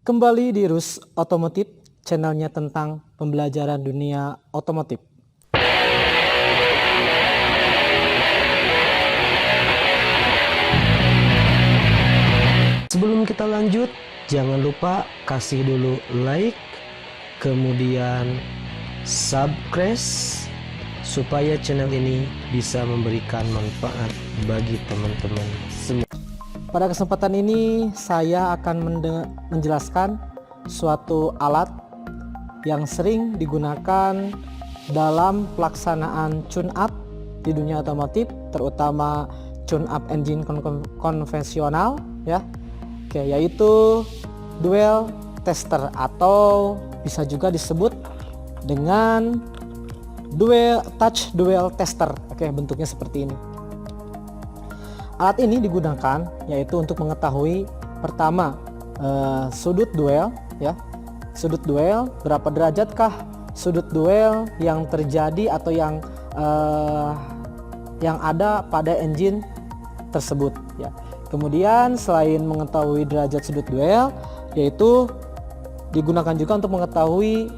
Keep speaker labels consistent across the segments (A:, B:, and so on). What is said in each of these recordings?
A: Kembali di Rus Otomotif, channelnya tentang pembelajaran dunia otomotif.
B: Sebelum kita lanjut, jangan lupa kasih dulu like, kemudian subscribe supaya channel ini bisa memberikan manfaat bagi teman-teman semua.
A: Pada kesempatan ini saya akan menjelaskan suatu alat yang sering digunakan dalam pelaksanaan tune-up di dunia otomotif, terutama tune-up engine konvensional ya. Oke, yaitu dual tester atau bisa juga disebut dengan touch dual tester. Oke, bentuknya seperti ini. Alat ini digunakan yaitu untuk mengetahui pertama sudut duel ya. Sudut duel, berapa derajatkah sudut duel yang terjadi atau yang ada pada engine tersebut ya. Kemudian selain mengetahui derajat sudut duel, yaitu digunakan juga untuk mengetahui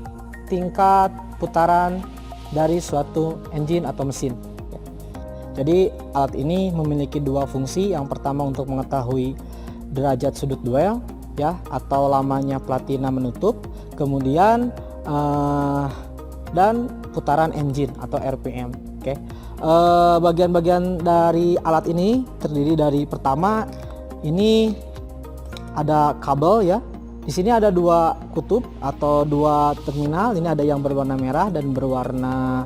A: tingkat putaran dari suatu engine atau mesin. Jadi alat ini memiliki dua fungsi. Yang pertama untuk mengetahui derajat sudut duel ya, atau lamanya platina menutup, kemudian dan putaran engine atau RPM. Oke. Bagian-bagian dari alat ini terdiri dari, pertama ini ada kabel ya. Di sini ada dua kutub atau dua terminal. Ini ada yang berwarna merah dan berwarna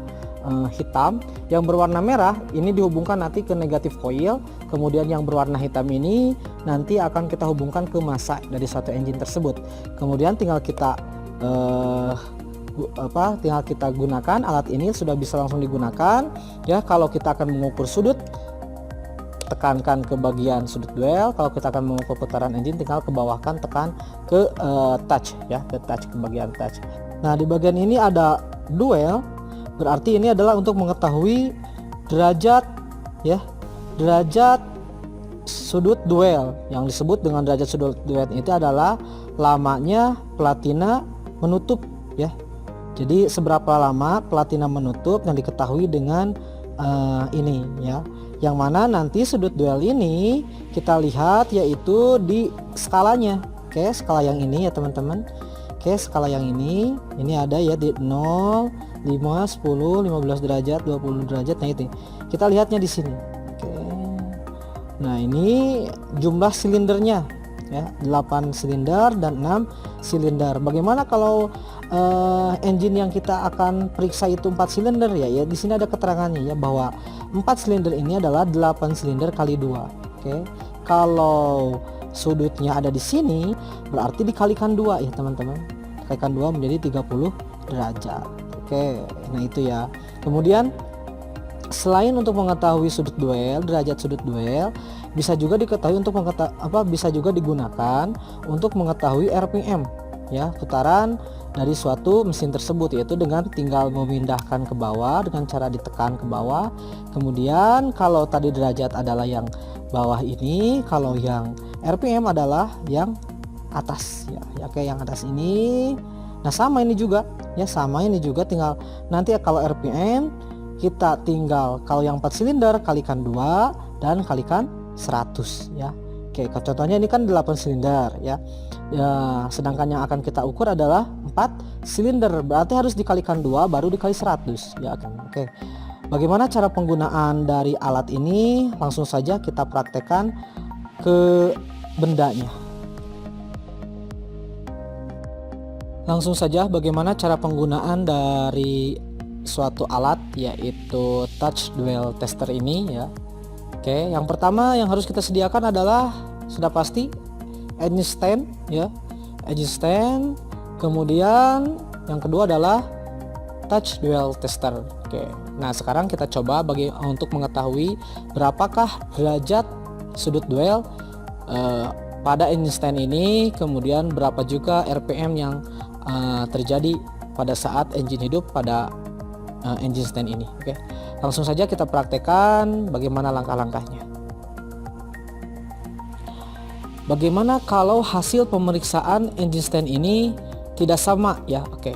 A: hitam. Yang berwarna merah ini dihubungkan nanti ke negatif koil, kemudian yang berwarna hitam ini nanti akan kita hubungkan ke massa dari suatu engine tersebut. Kemudian tinggal kita gunakan alat ini, sudah bisa langsung digunakan ya. Kalau kita akan mengukur sudut, tekankan ke bagian sudut duel. Kalau kita akan mengukur putaran engine, tinggal ke bawahkan, tekan ke touch ya, ke bagian touch. Nah, di bagian ini ada duel, berarti ini adalah untuk mengetahui derajat ya, derajat sudut duel. Yang disebut dengan derajat sudut duel itu adalah lamanya platina menutup ya. Jadi seberapa lama platina menutup yang diketahui dengan ini ya. Yang mana nanti sudut duel ini kita lihat yaitu di skalanya. Oke, skala yang ini ya teman-teman. Oke, skala yang ini ada ya di 0, 5, 10, 15 derajat, 20 derajat. Nah itu kita lihatnya di sini. Oke. Nah ini jumlah silindernya ya, 8 silinder dan 6 silinder. Bagaimana kalau engine yang kita akan periksa itu 4 silinder ya? Ya di sini ada keterangannya ya, bahwa 4 silinder ini adalah 8 silinder kali 2. Oke. Kalau sudutnya ada di sini, berarti dikalikan 2 ya teman-teman. Dikalikan 2 menjadi 30 derajat. Oke, nah itu ya. Kemudian selain untuk mengetahui sudut duel, derajat sudut duel, bisa juga diketahui untuk bisa juga digunakan untuk mengetahui RPM ya, putaran dari suatu mesin tersebut, yaitu dengan tinggal memindahkan ke bawah dengan cara ditekan ke bawah. Kemudian kalau tadi derajat adalah yang bawah ini, kalau yang RPM adalah yang atas ya, kayak yang atas ini. Nah sama ini juga ya, tinggal nanti kalau RPM kita tinggal, kalau yang 4 silinder kalikan 2 dan kalikan 100 ya. Oke, contohnya ini kan 8 silinder ya. Sedangkan yang akan kita ukur adalah 4 silinder, berarti harus dikalikan 2 baru dikali 100 ya kan. Oke. Bagaimana cara penggunaan dari alat ini? Langsung saja kita praktekkan ke bendanya. Langsung saja bagaimana cara penggunaan dari suatu alat yaitu touch dual tester ini ya. Oke, yang pertama yang harus kita sediakan adalah sudah pasti engine stand ya, engine stand. Kemudian yang kedua adalah touch dual tester. Oke, nah sekarang kita coba untuk mengetahui berapakah derajat sudut duel pada engine stand ini, kemudian berapa juga RPM yang terjadi pada saat engine hidup pada engine stand ini. Oke, langsung saja kita praktekkan bagaimana langkah-langkahnya. bagaimana kalau hasil pemeriksaan engine stand ini tidak sama ya? Oke.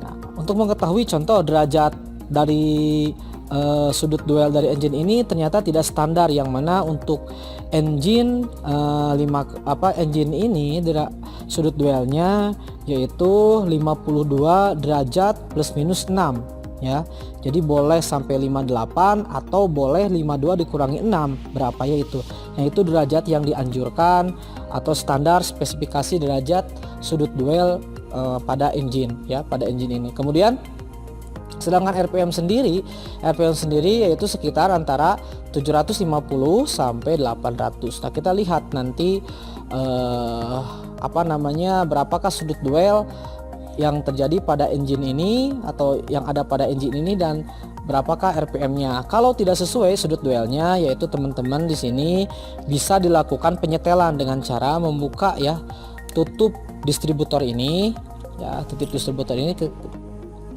A: Nah, untuk mengetahui contoh derajat dari sudut duel dari engine ini ternyata tidak standar, yang mana untuk engine engine ini sudut duelnya yaitu 52 derajat plus minus 6 ya. Jadi boleh sampai 58 atau boleh 52 dikurangi 6, berapa ya itu? Nah, itu derajat yang dianjurkan atau standar spesifikasi derajat sudut duel pada engine ya, pada engine ini. Kemudian sedangkan RPM sendiri yaitu sekitar antara 750 sampai 800. Nah, kita lihat nanti berapakah sudut duel yang terjadi pada engine ini atau yang ada pada engine ini dan berapakah RPM-nya. Kalau tidak sesuai sudut duelnya, yaitu teman-teman di sini bisa dilakukan penyetelan dengan cara membuka ya tutup distributor ini ya,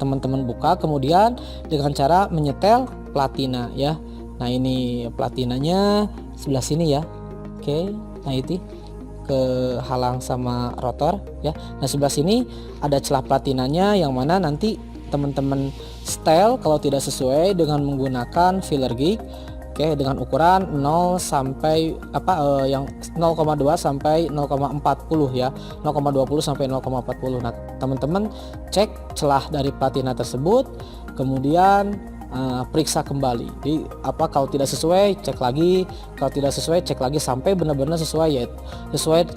A: teman-teman buka, kemudian dengan cara menyetel platina ya. Nah, ini platinanya sebelah sini ya. Oke, nah itu kehalang sama rotor ya. Nah, sebelah sini ada celah platinanya yang mana nanti teman-teman setel kalau tidak sesuai dengan menggunakan filler gig. Oke, dengan ukuran 0 sampai yang 0,2 sampai 0,40 ya. 0,20 sampai 0,40. Nah, teman-teman cek celah dari platina tersebut, kemudian periksa kembali. Jadi kalau tidak sesuai cek lagi, kalau tidak sesuai cek lagi sampai benar-benar sesuai ya, sesuai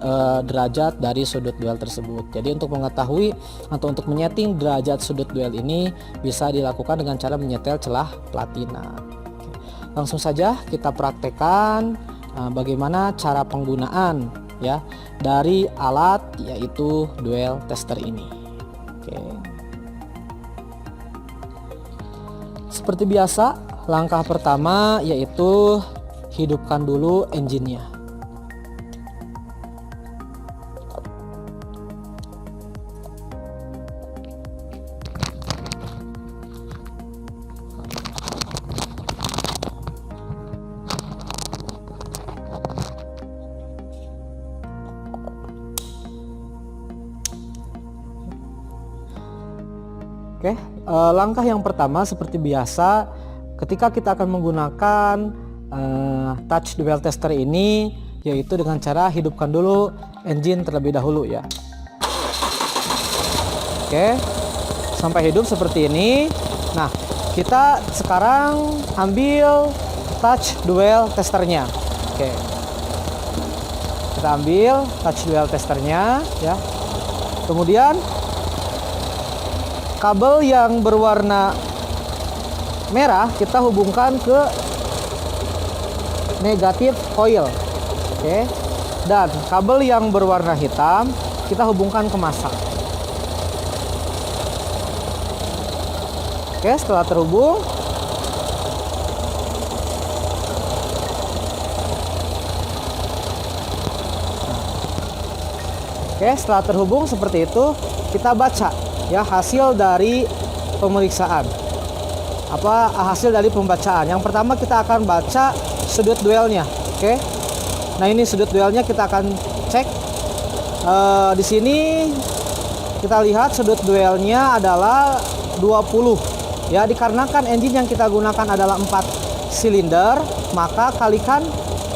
A: derajat dari sudut duel tersebut. Jadi untuk mengetahui atau untuk menyeting derajat sudut duel ini bisa dilakukan dengan cara menyetel celah platina. Langsung saja kita praktekkan bagaimana cara penggunaan ya dari alat yaitu duel tester ini. Oke. Seperti biasa, langkah pertama yaitu hidupkan dulu engine-nya. Oke, langkah yang pertama seperti biasa ketika kita akan menggunakan touch duel tester ini yaitu dengan cara hidupkan dulu engine terlebih dahulu ya. Oke, sampai hidup seperti ini. Nah, kita sekarang ambil touch duel testernya. Oke, kita ambil touch duel testernya ya. Kemudian kabel yang berwarna merah kita hubungkan ke negatif coil. Oke. Dan kabel yang berwarna hitam kita hubungkan ke massa. Oke, setelah terhubung seperti itu, kita baca ya hasil dari pemeriksaan, hasil dari pembacaan. Yang pertama kita akan baca sudut duelnya. Oke. Nah, ini sudut duelnya kita akan cek. Di sini kita lihat sudut duelnya adalah 20 ya, dikarenakan engine yang kita gunakan adalah 4 silinder, maka kalikan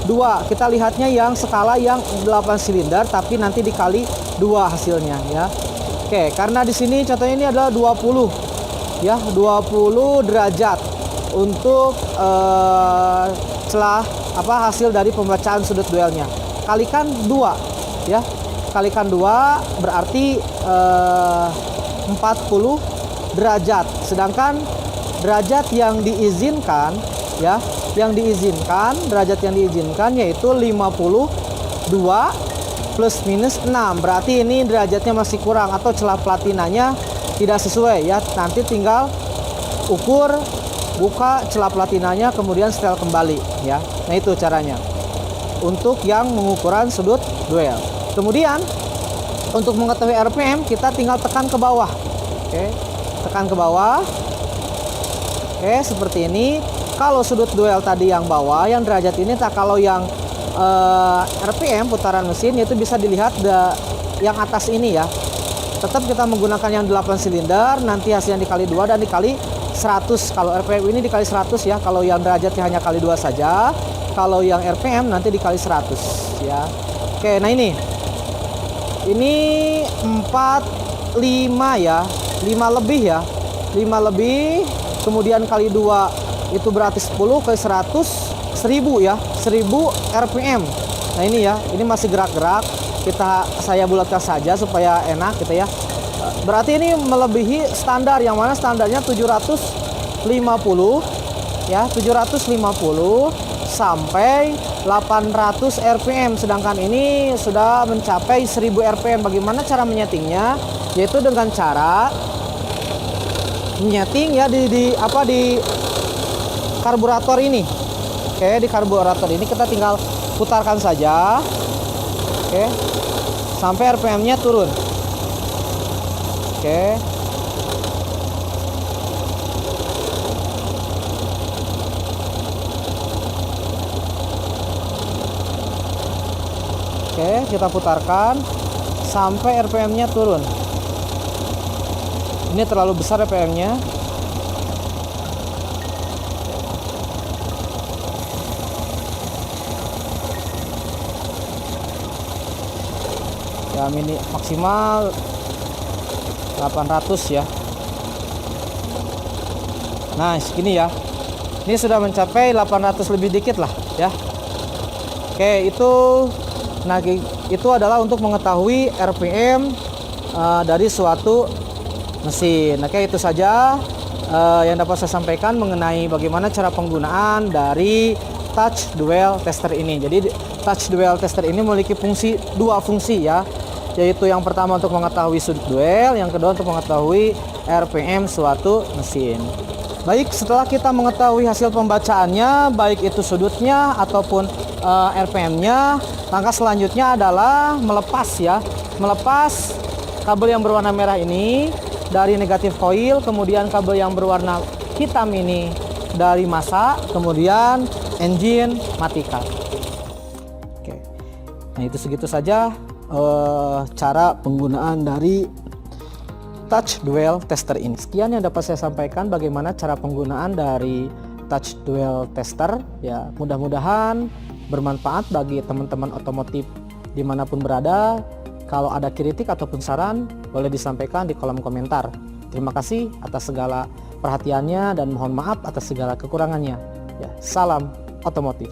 A: 2. Kita lihatnya yang skala yang 8 silinder tapi nanti dikali 2 hasilnya ya. Oke, karena di sini contohnya ini adalah 20 ya, 20 derajat untuk celah hasil dari pembacaan sudut duelnya. Kalikan 2 ya. Kalikan 2 berarti 40 derajat. Sedangkan derajat yang diizinkan ya, derajat yang diizinkan yaitu 52 plus minus 6, berarti ini derajatnya masih kurang atau celah platinanya tidak sesuai ya. Nanti tinggal ukur, buka celah platinanya, kemudian setel kembali ya. Nah, itu caranya untuk yang mengukuran sudut duel. Kemudian untuk mengetahui RPM kita tinggal tekan ke bawah. Oke, tekan ke bawah. Oke, seperti ini. Kalau sudut duel tadi yang bawah, yang derajat ini, kalau yang RPM putaran mesin, yaitu bisa dilihat yang atas ini ya. Tetap kita menggunakan yang 8 silinder, nanti hasilnya dikali 2 dan dikali 100. Kalau RPM ini dikali 100 ya, kalau yang derajatnya hanya kali 2 saja. Kalau yang RPM nanti dikali 100 ya. Oke, nah ini 4, 5 ya, 5 lebih ya, 5 lebih, kemudian kali 2 itu berarti 10 kali 100, 1000 ya, 1000 RPM. Nah ini ya, ini masih gerak-gerak, saya bulatkan saja supaya enak gitu ya. Berarti ini melebihi standar, yang mana standarnya 750 ya, 750 sampai 800 RPM, sedangkan ini sudah mencapai 1000 RPM. Bagaimana cara menyetingnya? Yaitu dengan cara menyeting ya di karburator ini. Oke, di karburator ini kita tinggal putarkan saja. Oke, sampai RPM-nya turun. Oke. Oke, kita putarkan sampai RPM-nya turun. Ini terlalu besar RPM-nya. Ya, maksimal 800 ya. Nah, segini ya. Ini sudah mencapai 800 lebih dikit lah ya. Oke, itu adalah untuk mengetahui RPM dari suatu mesin. Oke, itu saja yang dapat saya sampaikan mengenai bagaimana cara penggunaan dari touch dual tester ini. Jadi touch dual tester ini memiliki dua fungsi ya, yaitu yang pertama untuk mengetahui sudut duel, yang kedua untuk mengetahui RPM suatu mesin. Baik, setelah kita mengetahui hasil pembacaannya, baik itu sudutnya ataupun RPM-nya, langkah selanjutnya adalah melepas ya, melepas kabel yang berwarna merah ini dari negatif coil, kemudian kabel yang berwarna hitam ini dari masa, kemudian engine matikan. Oke, nah itu segitu saja cara penggunaan dari touch dual tester ini. Sekian yang dapat saya sampaikan bagaimana cara penggunaan dari touch dual tester ya. Mudah-mudahan bermanfaat bagi teman-teman otomotif dimanapun berada. Kalau ada kritik ataupun saran boleh disampaikan di kolom komentar. Terima kasih atas segala perhatiannya dan mohon maaf atas segala kekurangannya ya. Salam otomotif.